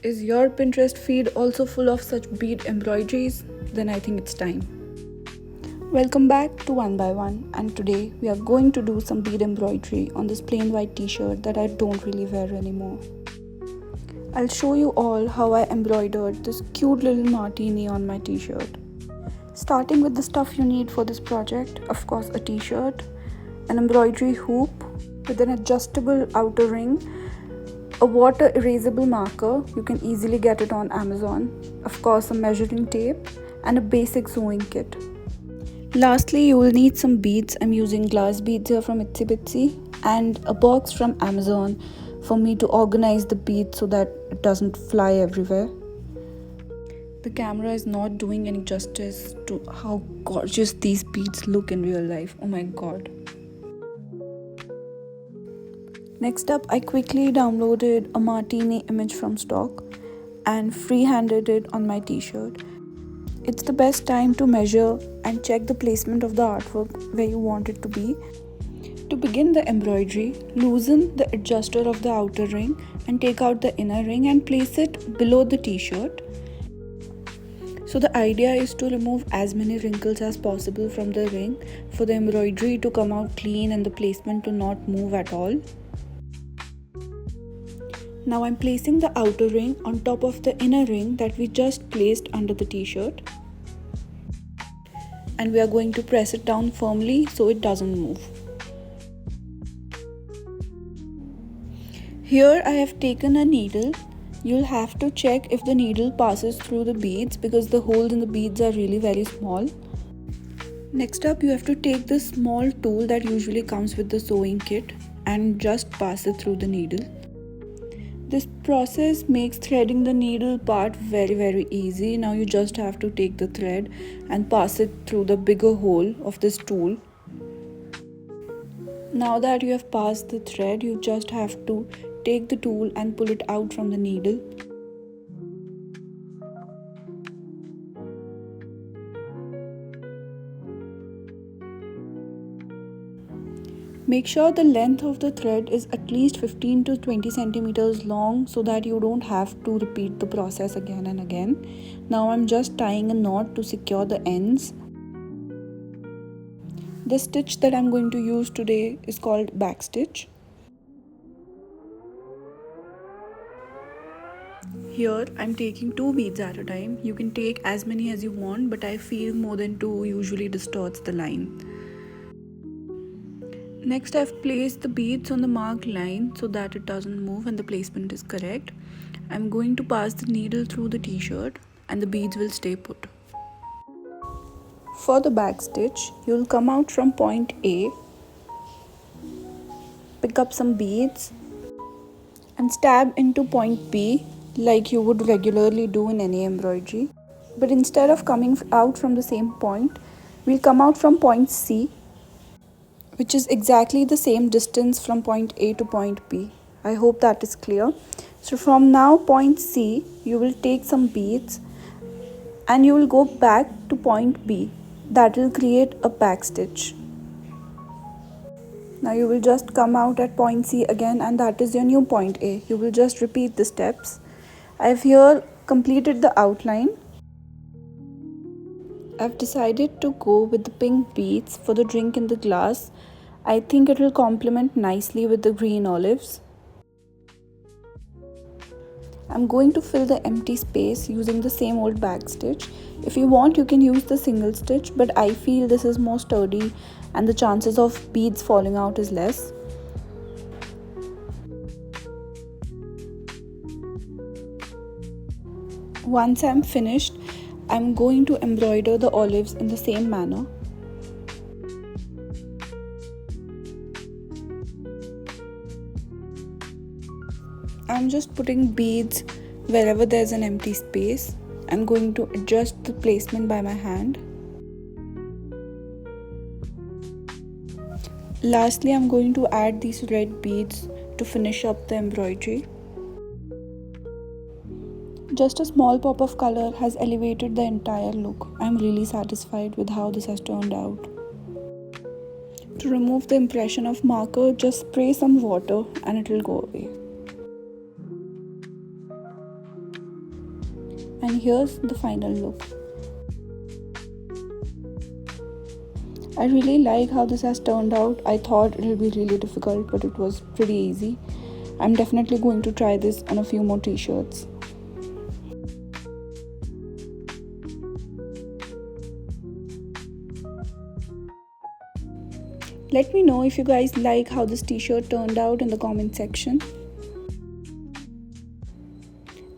Is your Pinterest feed also full of such bead embroideries? Then I think it's time. Welcome back to One by One, and today we are going to do some bead embroidery on this plain white t-shirt that I don't really wear anymore. I'll show you all how I embroidered this cute little martini on my t-shirt. Starting with the stuff you need for this project, of course a t-shirt, an embroidery hoop with an adjustable outer ring, a water erasable marker, you can easily get it on Amazon, of course a measuring tape, and a basic sewing kit. Lastly, you will need some beads. I'm using glass beads here from Itsy Bitsy, and a box from Amazon for me to organize the beads so that it doesn't fly everywhere. The camera is not doing any justice to how gorgeous these beads look in real life. Oh my god. Next up, I quickly downloaded a Martini image from stock and freehanded it on my t-shirt. It's the best time to measure and check the placement of the artwork where you want it to be. To begin the embroidery, loosen the adjuster of the outer ring and take out the inner ring and place it below the t-shirt. So the idea is to remove as many wrinkles as possible from the ring for the embroidery to come out clean and the placement to not move at all. Now I'm placing the outer ring on top of the inner ring that we just placed under the t-shirt. And we are going to press it down firmly so it doesn't move. Here I have taken a needle. You'll have to check if the needle passes through the beads because the holes in the beads are really very small. Next up, you have to take this small tool that usually comes with the sewing kit and just pass it through the needle. This process makes threading the needle part very easy. Now you just have to take the thread and pass it through the bigger hole of this tool. Now that you have passed the thread, you just have to take the tool and pull it out from the needle. Make sure the length of the thread is at least 15 to 20 centimeters long so that you don't have to repeat the process again and again. Now I'm just tying a knot to secure the ends. The stitch that I'm going to use today is called back stitch. Here I'm taking 2 beads at a time. You can take as many as you want, but I feel more than 2 usually distorts the line. Next, I've placed the beads on the marked line so that it doesn't move and the placement is correct. I'm going to pass the needle through the t-shirt and the beads will stay put. For the back stitch, you'll come out from point A, pick up some beads and stab into point B like you would regularly do in any embroidery. But instead of coming out from the same point, we'll come out from point C, which is exactly the same distance from point A to point B. I hope that is clear. So from now point C, you will take some beads and you will go back to point B. That will create a back stitch. Now you will just come out at point C again and that is your new point A. You will just repeat the steps. I've here completed the outline. I've decided to go with the pink beads for the drink in the glass. I think it will complement nicely with the green olives. I'm going to fill the empty space using the same old back stitch. If you want, you can use the single stitch, but I feel this is more sturdy and the chances of beads falling out is less. Once I'm finished, I'm going to embroider the olives in the same manner. I'm just putting beads wherever there's an empty space. I'm going to adjust the placement by my hand. Lastly, I'm going to add these red beads to finish up the embroidery. Just a small pop of color has elevated the entire look. I'm really satisfied with how this has turned out. To remove the impression of marker, just spray some water and it will go away. And here's the final look. I really like how this has turned out. I thought it would be really difficult, but it was pretty easy. I'm definitely going to try this on a few more t-shirts. Let me know if you guys like how this t-shirt turned out in the comment section.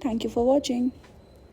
Thank you for watching.